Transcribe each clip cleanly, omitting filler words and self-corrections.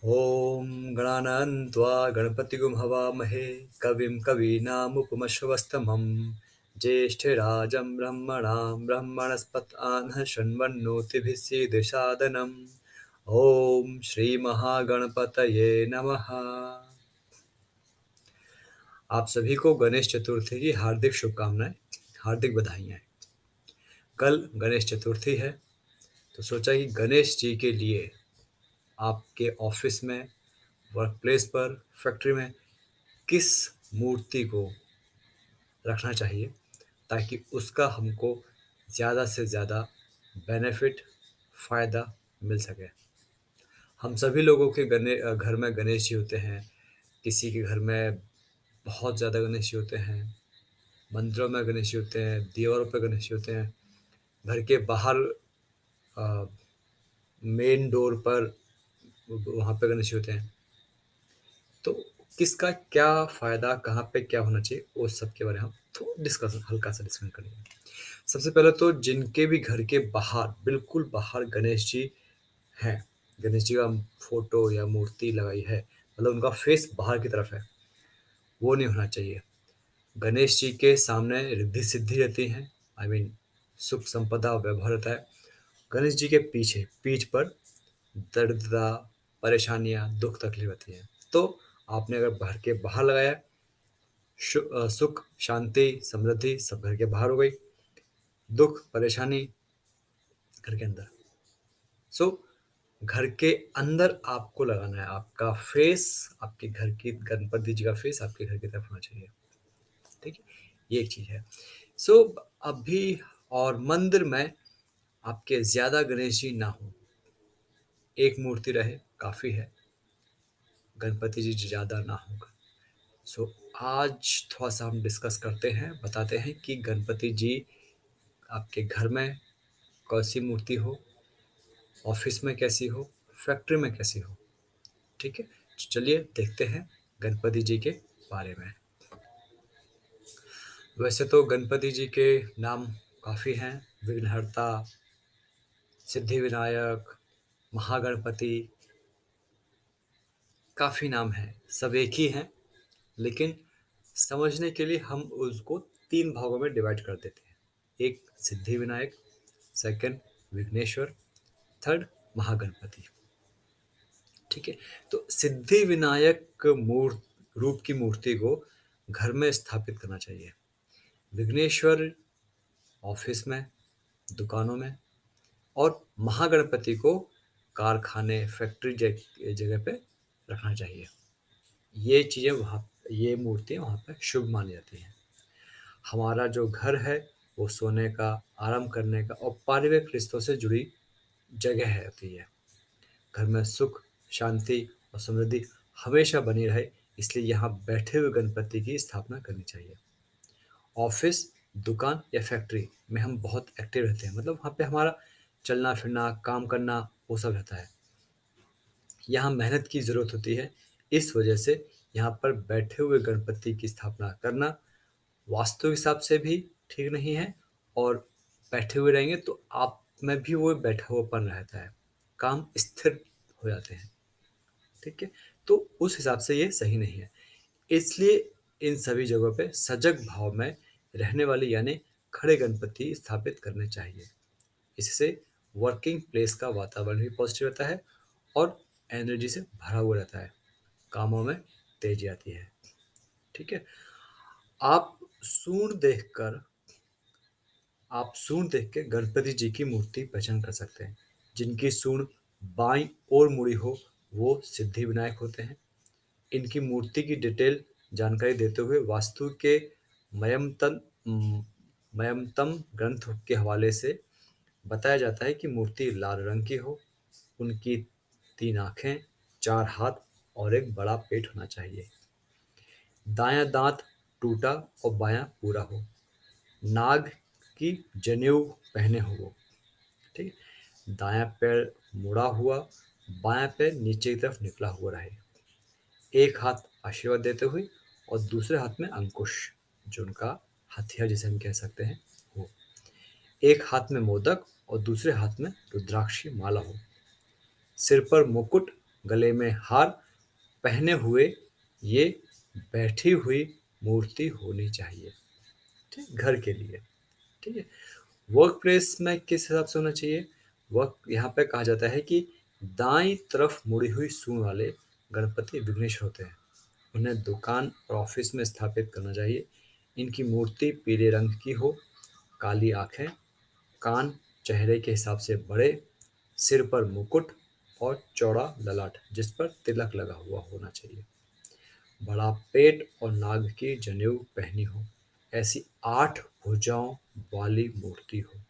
ॐ गणानान्त्वा गणपतिगुं हवामहे कविं कवीनामुपमश्रवस्तमं ज्येष्ठराजं ब्रह्मणां ब्रह्मणस्पत आनः शृण्वन्नोतिभिः सीदसादनम् ॐ श्रीमहागणपतये नमः। आप सभी को गणेश चतुर्थी की हार्दिक शुभकामनाएं, हार्दिक बधाइयाँ। कल गणेश चतुर्थी है, तो सोचा कि गणेश जी के लिए आपके ऑफिस में, वर्क प्लेस पर, फैक्ट्री में किस मूर्ति को रखना चाहिए ताकि उसका हमको ज़्यादा से ज़्यादा बेनिफिट, फ़ायदा मिल सके। हम सभी लोगों के घर में गणेश जी होते हैं। किसी के घर में बहुत ज़्यादा गणेश जी होते हैं, मंदिरों में गणेश जी होते हैं, दीवारों पे गणेश जी होते हैं, घर के बाहर अ, मेन डोर पर वहाँ पे गणेश जी होते हैं। तो किसका क्या फ़ायदा, कहाँ पे क्या होना चाहिए, वो सब के बारे में हम हल्का सा डिस्कशन करेंगे। सबसे पहले तो जिनके भी घर के बाहर, बिल्कुल बाहर गणेश जी हैं, गणेश जी का फोटो या मूर्ति लगाई है, मतलब उनका फेस बाहर की तरफ है, वो नहीं होना चाहिए। गणेश जी के सामने रिद्धि सिद्धि रहती हैं, आई मीन सुख संपदा वैभव रहता है। गणेश जी के पीछे, पीठ पर दरिद्रता, परेशानियाँ, दुख तकलीफ रहती है। तो आपने अगर घर के बाहर लगाया, सुख शांति समृद्धि सब घर के बाहर हो गई, दुख परेशानी घर के अंदर। सो घर के अंदर आपको लगाना है, आपका फेस, आपके घर की गणपति जी का फेस आपके घर की तरफ होना चाहिए। ठीक है, ये एक चीज है। सो अभी और मंदिर में आपके ज्यादा गणेश जी ना हो, एक मूर्ति रहे काफी है, गणपति जी ज्यादा ना होगा। सो आज थोड़ा सा हम डिस्कस करते हैं, बताते हैं कि गणपति जी आपके घर में कैसी मूर्ति हो, ऑफिस में कैसी हो, फैक्ट्री में कैसी हो। ठीक है, चलिए देखते हैं गणपति जी के बारे में। वैसे तो गणपति जी के नाम काफ़ी हैं, विघ्नहर्ता, सिद्धि विनायक, महागणपति, काफ़ी नाम हैं, सब एक ही हैं, लेकिन समझने के लिए हम उसको तीन भागों में डिवाइड कर देते हैं। एक सिद्धि विनायक, सेकंड विघ्नेश्वर, थर्ड महागणपति। ठीक है, तो सिद्धि विनायक रूप की मूर्ति को घर में स्थापित करना चाहिए। विघ्नेश्वर ऑफिस में, दुकानों में, और महागणपति को कारखाने, फैक्ट्री जगह पे रखना चाहिए। ये चीज़ें वहाँ, ये मूर्तियाँ वहाँ पे शुभ मानी जाती हैं। हमारा जो घर है वो सोने का, आराम करने का और पारिवारिक रिश्तों से जुड़ी जगह है होती है। घर में सुख, शांति और समृद्धि हमेशा बनी रहे, इसलिए यहाँ बैठे हुए गणपति की स्थापना करनी चाहिए। ऑफिस, दुकान या फैक्ट्री में हम बहुत एक्टिव रहते हैं, मतलब वहाँ पे हमारा चलना फिरना, काम करना, वो सब रहता है। यहाँ मेहनत की ज़रूरत होती है, इस वजह से यहाँ पर बैठे हुए गणपति की स्थापना करना वास्तु के हिसाब से भी ठीक नहीं है, और बैठे हुए रहेंगे तो आप में भी वो बैठा हुआपन रहता है, काम स्थिर हो जाते हैं। ठीक है, तो उस हिसाब से ये सही नहीं है। इसलिए इन सभी जगहों पे सजग भाव में रहने वाले यानी खड़े गणपति स्थापित करने चाहिए। इससे वर्किंग प्लेस का वातावरण भी पॉजिटिव रहता है और एनर्जी से भरा हुआ रहता है, कामों में तेजी आती है। ठीक है, आप सूंड देखकर आप सूंड देख के गणपति जी की मूर्ति पहचान कर सकते हैं। जिनकी सूंड बाईं ओर मुड़ी हो वो सिद्धि विनायक होते हैं। इनकी मूर्ति की डिटेल जानकारी देते हुए वास्तु के मयमतन मयमतम ग्रंथ के हवाले से बताया जाता है कि मूर्ति लाल रंग की हो, उनकी 3 आँखें, 4 हाथ और एक बड़ा पेट होना चाहिए। दायाँ दाँत टूटा और बायाँ पूरा हो। नाग की जनेऊ पहने हो वो, ठीक है? दायाँ पैर मुड़ा हुआ, बायाँ पैर नीचे की तरफ निकला हुआ रहे। एक हाथ आशीर्वाद देते हुए और दूसरे हाथ में अंकुश, जो उनका हथियार जिसे हम कह सकते हैं वो। एक हाथ में मोदक और दूसरे हाथ में रुद्राक्षी माला हो। सिर पर मुकुट गले में हार पहने हुए ये बैठी हुई मूर्ति होनी चाहिए। ठीक, घर के लिए। ठीक है। वर्क प्लेस में किस हिसाब से होना चाहिए? वर्क यहाँ पे कहा जाता है कि दाईं तरफ मुड़ी हुई सूंड वाले गणपति विघ्नेश्वर होते हैं। उन्हें दुकान और ऑफिस में स्थापित करना चाहिए। इनकी मूर्ति पीले रंग की हो, काली आंखें, कान चेहरे के हिसाब से बड़े, सिर पर मुकुट और चौड़ा ललाट जिस पर तिलक लगा हुआ होना चाहिए। बड़ा पेट और नाग की जनेऊ पहनी हो, ऐसी 8 भुजाओं वाली मूर्ति हो।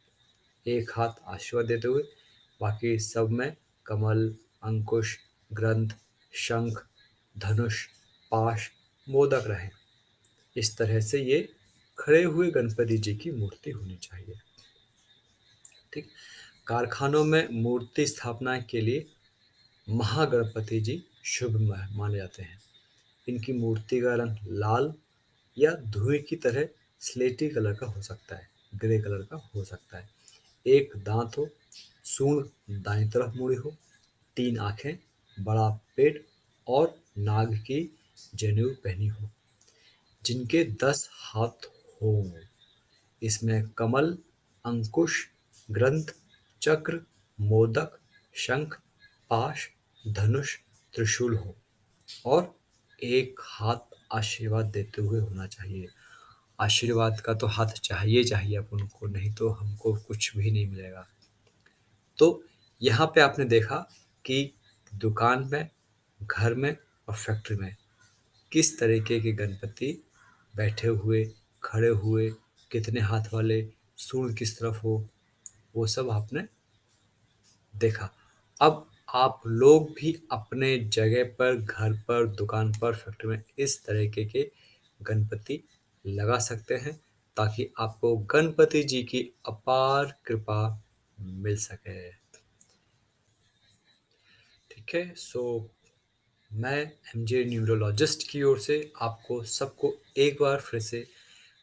एक हाथ आशीर्वाद देते हुए, बाकी सब में कमल, अंकुश, ग्रंथ, शंख, धनुष, पाश, मोदक रहें। इस तरह से ये खड़े हुए गणपति जी की मूर्ति होनी चाहिए। ठीक। कारखानों में मूर्ति स्थापना के लिए महागणपति जी शुभ माने जाते हैं। इनकी मूर्ति का रंग लाल या धुएं की तरह स्लेटी कलर का हो सकता है, ग्रे कलर का हो सकता है। एक दांत हो, सूंड दाईं तरफ मुड़ी हो, 3 आंखें, बड़ा पेट और नाग की जनेऊ पहनी हो, जिनके 10 हाथ हों। इसमें कमल, अंकुश, ग्रंथ, चक्र, मोदक, शंख, पाश, धनुष, त्रिशूल हो और एक हाथ आशीर्वाद देते हुए होना चाहिए। आशीर्वाद का तो हाथ चाहिए चाहिए अपन को, नहीं तो हमको कुछ भी नहीं मिलेगा। तो यहाँ पे आपने देखा कि दुकान में, घर में और फैक्ट्री में किस तरीके के गणपति बैठे हुए, खड़े हुए, कितने हाथ वाले, सूंड किस तरफ हो, वो सब आपने देखा। अब आप लोग भी अपने जगह पर, घर पर, दुकान पर, फैक्ट्री में इस तरीके के गणपति लगा सकते हैं ताकि आपको गणपति जी की अपार कृपा मिल सके। ठीक है। सो मैं एमजे न्यूरोलॉजिस्ट की ओर से आपको सबको एक बार फिर से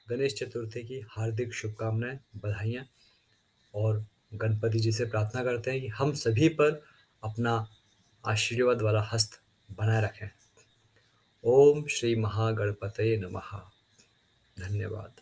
गणेश चतुर्थी की हार्दिक शुभकामनाएं, बधाइयाँ और गणपति जी से प्रार्थना करते हैं कि हम सभी पर अपना आशीर्वाद वाला हस्त बनाए रखें। ओम श्री महागणपतये नमः। धन्यवाद।